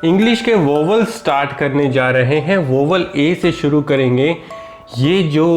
English के vowel start करने जा रहे हैं। वोवल ए से शुरू करेंगे। ये जो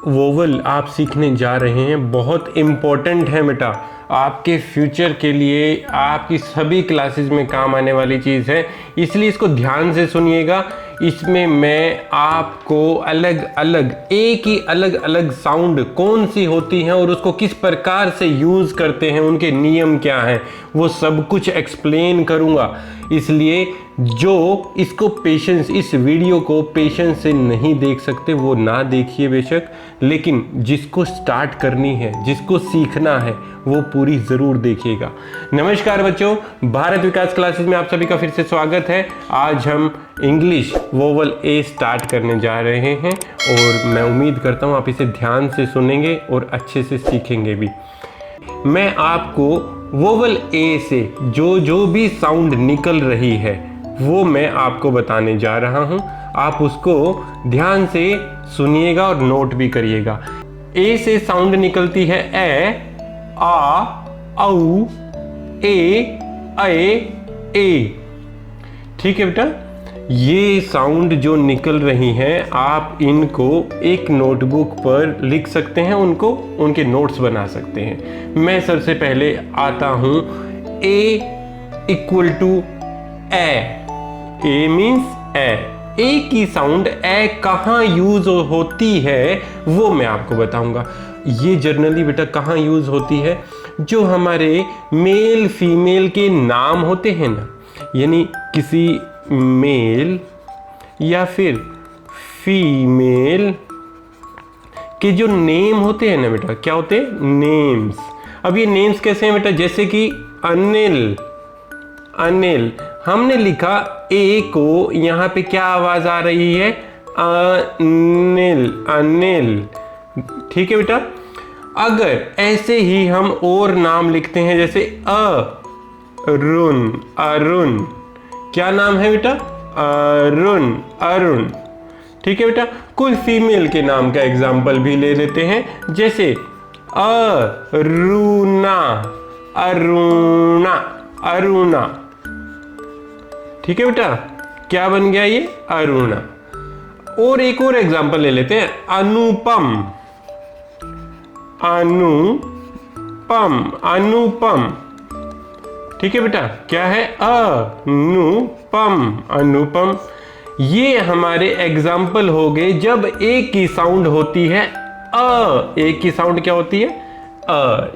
वोवल आप सीखने जा रहे हैं बहुत इम्पोर्टेंट है बेटा, आपके फ्यूचर के लिए, आपकी सभी क्लासेस में काम आने वाली चीज़ है, इसलिए इसको ध्यान से सुनिएगा। इसमें मैं आपको अलग अलग एक ही अलग अलग साउंड कौन सी होती हैं और उसको किस प्रकार से यूज़ करते हैं, उनके नियम क्या हैं, वो सब कुछ एक्सप्लेन करूँगा। इसलिए जो इसको पेशेंस, इस वीडियो को पेशेंस से नहीं देख सकते वो ना देखिए बेशक, लेकिन जिसको स्टार्ट करनी है, जिसको सीखना है, वो पूरी ज़रूर देखिएगा। नमस्कार बच्चों, भारत विकास क्लासेस में आप सभी का फिर से स्वागत है। आज हम इंग्लिश वोवल ए स्टार्ट करने जा रहे हैं और मैं उम्मीद करता हूँ आप इसे ध्यान से सुनेंगे और अच्छे से सीखेंगे भी। मैं आपको वोवल ए से जो भी साउंड निकल रही है वो मैं आपको बताने जा रहा हूँ। आप उसको ध्यान से सुनिएगा और नोट भी करिएगा। ए से साउंड निकलती है ए, आ, औ, ए। ठीक है बेटा, ये साउंड जो निकल रही हैं आप इनको एक नोटबुक पर लिख सकते हैं, उनको उनके नोट्स बना सकते हैं। मैं सबसे पहले आता हूँ ए इक्वल टू ए मीन्स ए की साउंड ए कहाँ यूज होती है वो मैं आपको बताऊंगा। ये जनरली बेटा कहाँ यूज होती है, जो हमारे मेल फीमेल के नाम होते हैं ना, यानी किसी मेल या फिर फीमेल के जो नेम होते हैं ना बेटा, क्या होते हैं, नेम्स। अब ये नेम्स कैसे हैं बेटा, जैसे कि अनिल हमने लिखा ए को, यहाँ पे क्या आवाज आ रही है, अनिल। ठीक है बेटा, अगर ऐसे ही हम और नाम लिखते हैं जैसे अरुण, क्या नाम है बेटा, अरुण। ठीक है बेटा, कोई फीमेल के नाम का एग्जाम्पल भी ले लेते हैं, जैसे अरुणा। ठीक है बेटा, क्या बन गया ये, अरुणा। और एक और एग्जाम्पल ले लेते हैं, अनुपम। ठीक है बेटा, क्या है, अनुपम। ये हमारे एग्जाम्पल हो गए जब एक की साउंड होती है एक की साउंड क्या होती है,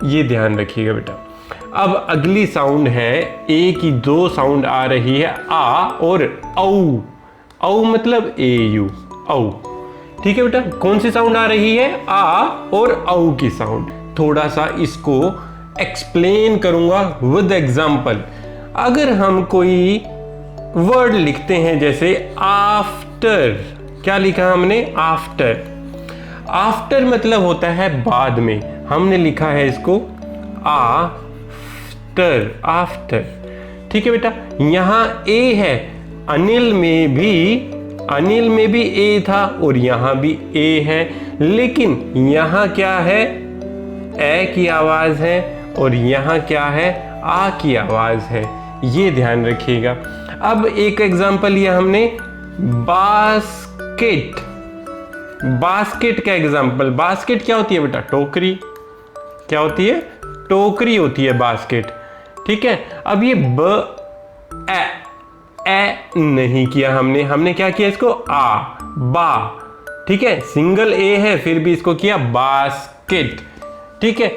ये ध्यान रखिएगा बेटा। अब अगली साउंड है, ए की दो साउंड आ रही है, आ और औ मतलब AU, औ। ठीक है बेटा, कौन सी साउंड आ रही है, आ और औ की साउंड। थोड़ा सा इसको एक्सप्लेन करूंगा विद एग्जाम्पल। अगर हम कोई वर्ड लिखते हैं जैसे आफ्टर, क्या लिखा हमने, आफ्टर मतलब होता है बाद में, हमने लिखा है इसको आफ्टर। ठीक है बेटा, यहाँ ए है, अनिल में भी ए था और यहाँ भी ए है, लेकिन यहाँ क्या है, ए की आवाज है और यहाँ क्या है, आ की आवाज है। ये ध्यान रखिएगा। अब एक एग्जांपल लिया हमने, बास्केट का एग्जांपल। बास्केट क्या होती है बेटा, टोकरी। क्या होती है, टोकरी होती है बास्केट। ठीक है, अब ये ए नहीं किया हमने क्या किया, इसको बा। ठीक है, सिंगल ए है फिर भी इसको किया बास्केट। ठीक है,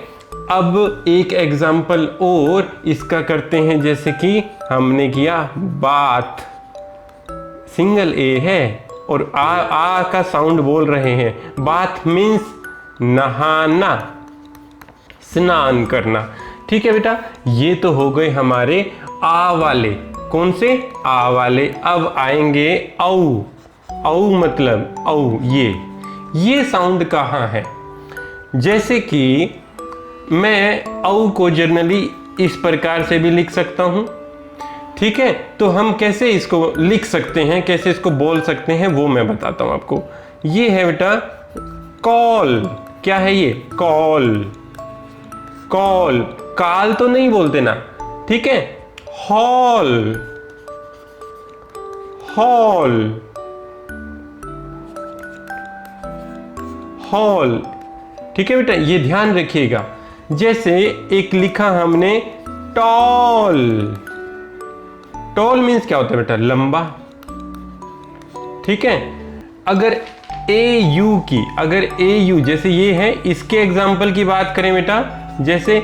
अब एक एग्जाम्पल और इसका करते हैं, जैसे कि हमने किया बाथ, सिंगल ए है और आ का साउंड बोल रहे हैं। बाथ मीन्स नहाना, स्नान करना। ठीक है बेटा, ये तो हो गए हमारे आ वाले। कौन से, आ वाले। अब आएंगे औ मतलब औ, ये साउंड कहाँ है, जैसे कि मैं औ को जनरली इस प्रकार से भी लिख सकता हूं। ठीक है, तो हम कैसे इसको लिख सकते हैं, कैसे इसको बोल सकते हैं, वो मैं बताता हूं आपको। ये है बेटा कॉल। क्या है ये, कॉल। काल तो नहीं बोलते ना, ठीक है। Hall, hall, hall. ठीक है बेटा, ये ध्यान रखिएगा। जैसे एक लिखा हमने टॉल, टॉल मीन्स क्या होता है बेटा? लंबा। ठीक है, अगर AU की, अगर AU जैसे ये है, इसके एग्जाम्पल की बात करें बेटा, जैसे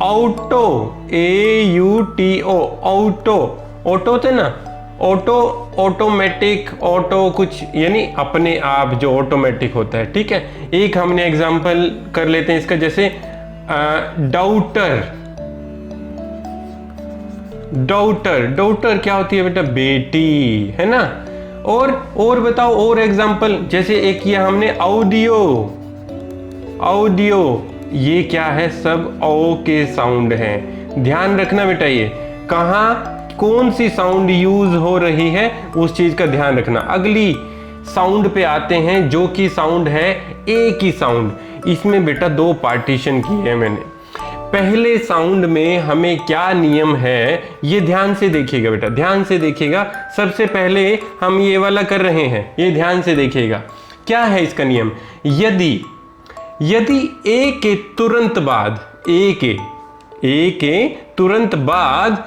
ऑटो, AUTO, ऑटो, ऑटो थे ना, ऑटो, ऑटोमेटिक, ऑटो कुछ यानी अपने आप जो ऑटोमेटिक होता है। ठीक है, एक हमने एग्जाम्पल कर लेते हैं इसका, जैसे डाउटर, डाउटर, डाउटर क्या होती है बेटा? बेटी, है ना। और बताओ और एग्जाम्पल, जैसे एक किया हमने ऑडियो, ऑडियो, ये क्या है? सब ओ के साउंड हैं। ध्यान रखना बेटा, ये कहाँ कौन सी साउंड यूज हो रही है उस चीज का ध्यान रखना। अगली साउंड पे आते हैं जो कि साउंड है ए की साउंड। इसमें बेटा दो पार्टीशन की है मैंने। पहले साउंड में हमें क्या नियम है ये ध्यान से देखिएगा बेटा, ध्यान से देखिएगा। सबसे पहले हम ये वाला कर रहे हैं, ये ध्यान से देखिएगा। क्या है इसका नियम? यदि ए के तुरंत बाद, ए के तुरंत बाद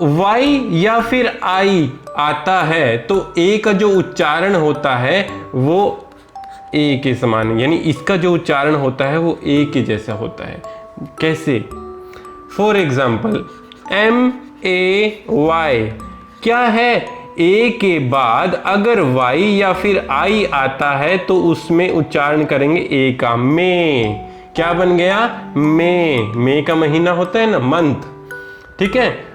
वाई या फिर आई आता है तो ए का जो उच्चारण होता है वो ए के समान, यानी इसका जो उच्चारण होता है वो ए के जैसा होता है। कैसे? फॉर एग्जाम्पल MAY क्या है? ए के बाद अगर वाई या फिर आई आता है तो उसमें उच्चारण करेंगे ए का। मे, क्या बन गया? मे का महीना होता है ना, मंथ। ठीक है।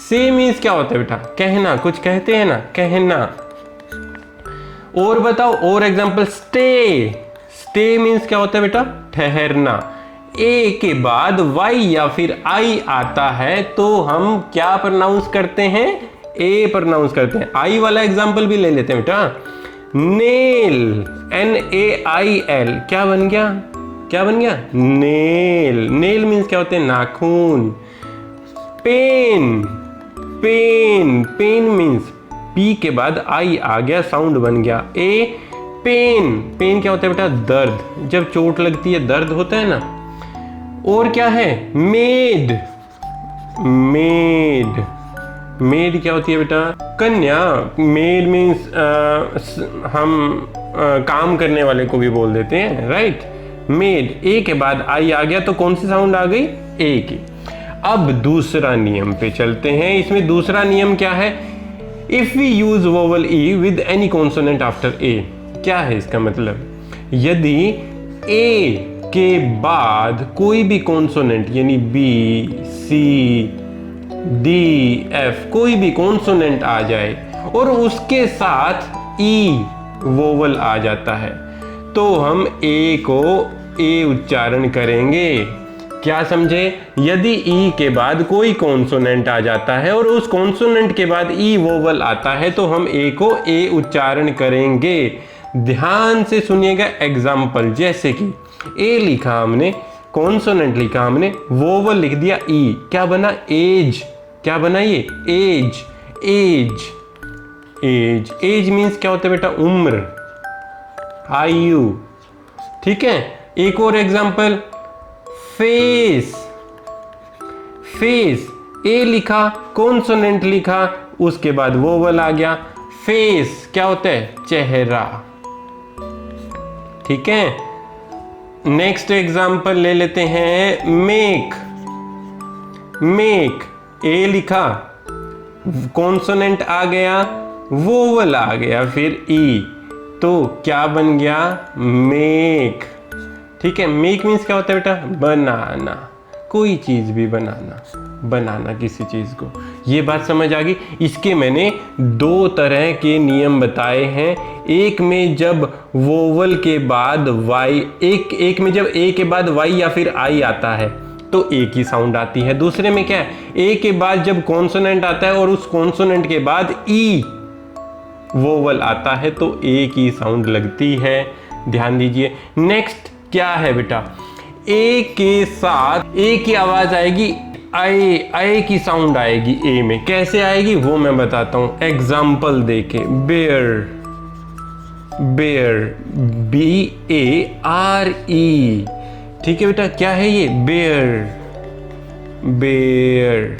से मीन्स क्या होता है बेटा? कहना, कुछ कहते हैं ना, कहना। और बताओ और एग्जांपल, स्टे मीन्स क्या होता है बेटा? ठहरना। ए के बाद वाई या फिर आई आता है तो हम क्या प्रोनाउंस करते हैं? ए प्रोनाउंस करते हैं। आई वाला एग्जांपल भी ले लेते हैं बेटा। नेल, NAIL क्या बन गया? क्या बन गया? नेल। नेल मीन्स क्या होते हैं? नाखून। पेन मीन्स पी के बाद आई आ गया, साउंड बन गया ए। पेन क्या होता है बेटा? दर्द। जब चोट लगती है दर्द होता है ना। और क्या है? मेड क्या होती है बेटा? कन्या। मेड मीन्स हम काम करने वाले को भी बोल देते हैं, राइट। मेड, ए के बाद आई आ गया तो कौन सी साउंड आ गई? ए की। अब दूसरा नियम पे चलते हैं। इसमें दूसरा नियम क्या है? If we use vowel E with any consonant after A. क्या है इसका मतलब? यदि ए के बाद कोई भी कॉन्सोनेंट यानी बी, सी, डी, एफ कोई भी कॉन्सोनेंट आ जाए और उसके साथ ई वोवल आ जाता है तो हम ए को ए उच्चारण करेंगे। क्या समझे? यदि ई के बाद कोई कॉन्सोनेंट आ जाता है और उस कॉन्सोनेंट के बाद ई वोवल आता है तो हम ए को ए उच्चारण करेंगे। ध्यान से सुनिएगा एग्जाम्पल, जैसे कि ए लिखा हमने, कॉन्सोनेंट लिखा हमने, वोवल लिख दिया ई, क्या बना? एज। क्या बना ये? एज मीन्स क्या होता है बेटा? उम्र, आयु। ठीक है। एक और एग्जांपल, फेस। ए लिखा, कॉन्सोनेंट लिखा, उसके बाद वोवल आ गया। फेस क्या होता है? चेहरा। ठीक है। नेक्स्ट एग्जांपल ले लेते हैं, मेक। ए लिखा, कॉन्सोनेंट आ गया, वोवल आ गया, फिर ई, तो क्या बन गया? मेक। ठीक है। मेक मीन्स क्या होता है बेटा? बनाना, कोई चीज भी बनाना किसी चीज को। ये बात समझ आ गई। इसके मैंने दो तरह के नियम बताए हैं। एक में जब वोवल के बाद वाई, एक में जब ए के बाद वाई या फिर आई आता है तो ए की साउंड आती है। दूसरे में क्या है? ए के बाद जब कॉन्सोनेंट आता है और उस कॉन्सोनेंट के बाद ई वोवल आता है तो ए की साउंड लगती है। ध्यान दीजिए। नेक्स्ट क्या है बेटा? ए के साथ ए की आवाज आएगी आई की साउंड आएगी ए में। कैसे आएगी वो मैं बताता हूं एग्जाम्पल देके। Bare, bare, BARE। ठीक है बेटा, क्या है ये? Bear, bear.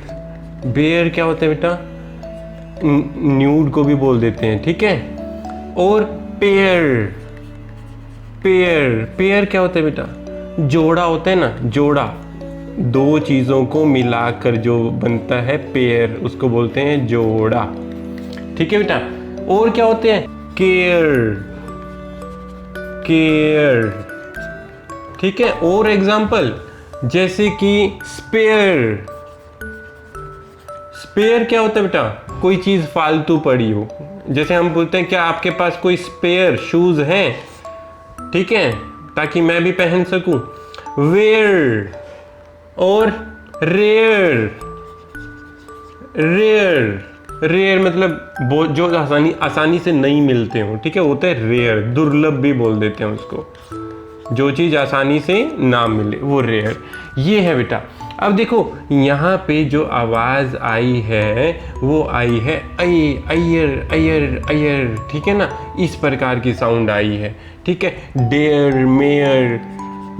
बेयर क्या होता है बेटा? न्यूड को भी बोल देते हैं, ठीक है। और पेयर, पेयर, पेयर क्या होता है बेटा? जोड़ा होता है ना, जोड़ा। दो चीज़ों को मिलाकर जो बनता है पेयर, उसको बोलते हैं जोड़ा, ठीक है बेटा। और क्या होते हैं? केयर, केयर, ठीक है। और एग्जाम्पल जैसे कि स्पेयर। स्पेयर क्या होता है बेटा? कोई चीज़ फालतू पड़ी हो। जैसे हम बोलते हैं क्या आपके पास कोई स्पेयर शूज़ हैं, ठीक है, ताकि मैं भी पहन सकूं। वेयर। और रेयर, रेयर, रेयर मतलब जो आसानी से नहीं मिलते हो, ठीक है, होता है रेयर। दुर्लभ भी बोल देते हैं उसको, जो चीज़ आसानी से ना मिले वो रेयर। ये है बेटा। अब देखो यहाँ पे जो आवाज़ आई है वो आई है अयर, अयर, अयर, ठीक है ना। इस प्रकार की साउंड आई है, ठीक है। डेयर, मेयर,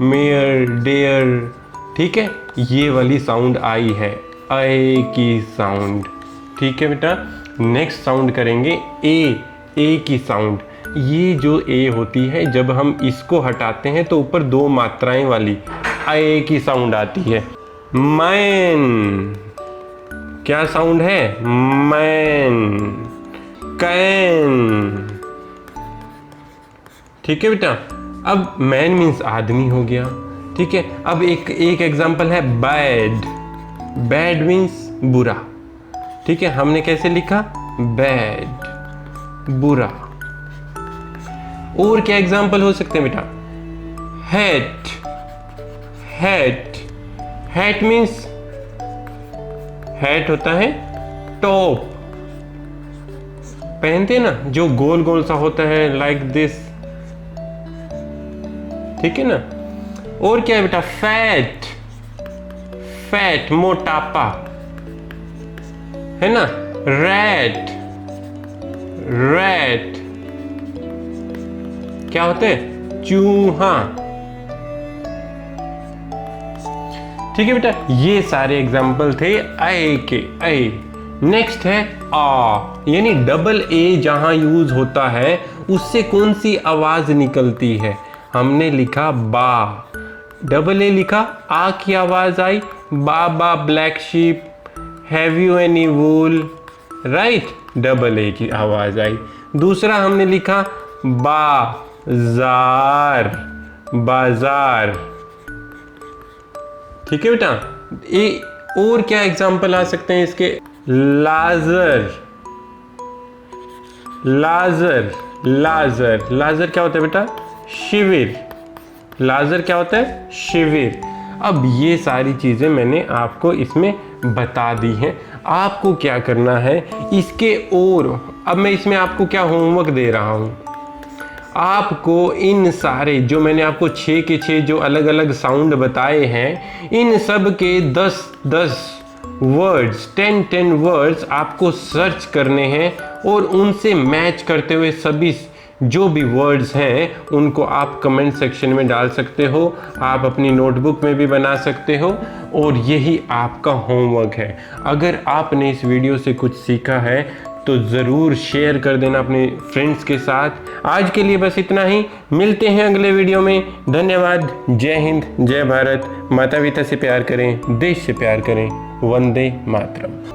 मेयर, डेयर, ठीक है। ये वाली साउंड आई है ए की साउंड, ठीक है बेटा। नेक्स्ट साउंड करेंगे ए की साउंड। ये जो ए होती है, जब हम इसको हटाते हैं तो ऊपर दो मात्राएं वाली ए की साउंड आती है। मैन, क्या साउंड है? मैन। कैन, ठीक है बेटा। अब मैन मीन्स आदमी हो गया, ठीक है। अब एक एग्जांपल है बैड। बैड मीन्स बुरा, ठीक है। हमने कैसे लिखा? बैड, बुरा। और क्या एग्जांपल हो सकते हैं बेटा? Hat, hat, hat means, hat होता है टॉप, पहनते हैं ना, जो गोल गोल सा होता है, लाइक दिस, ठीक है ना। और क्या है बेटा? फैट, फैट मोटापा, है ना। रैट, रैट क्या होते हैं? चूहा, ठीक है बेटा। ये सारे एग्जाम्पल थे ए के। ए नेक्स्ट है आ, यानी डबल ए जहां यूज होता है उससे कौन सी आवाज निकलती है? हमने लिखा बा, डबल ए लिखा, आ की आवाज आई बा, बा black sheep, have you any wool, right, double A की आवाज आई। दूसरा हमने लिखा बाजार, बाजार, ठीक है बेटा। और क्या एग्जाम्पल आ सकते हैं इसके? लाजर, लाजर, लाजर, लाजर क्या होता है बेटा? शिविर, लाजर क्या होता है? शिविर। अब ये सारी चीज़ें मैंने आपको इसमें बता दी हैं। आपको क्या करना है इसके, और अब मैं इसमें आपको क्या होमवर्क दे रहा हूँ, आपको इन सारे जो मैंने आपको 6 के 6 जो अलग अलग साउंड बताए हैं, इन सब के 10-10 वर्ड्स, 10-10 वर्ड्स आपको सर्च करने हैं और उनसे मैच करते हुए सभी जो भी वर्ड्स हैं उनको आप कमेंट सेक्शन में डाल सकते हो, आप अपनी नोटबुक में भी बना सकते हो, और यही आपका होमवर्क है। अगर आपने इस वीडियो से कुछ सीखा है तो ज़रूर शेयर कर देना अपने फ्रेंड्स के साथ। आज के लिए बस इतना ही, मिलते हैं अगले वीडियो में। धन्यवाद। जय हिंद, जय भारत। माता पिता से प्यार करें, देश से प्यार करें। वंदे मातरम।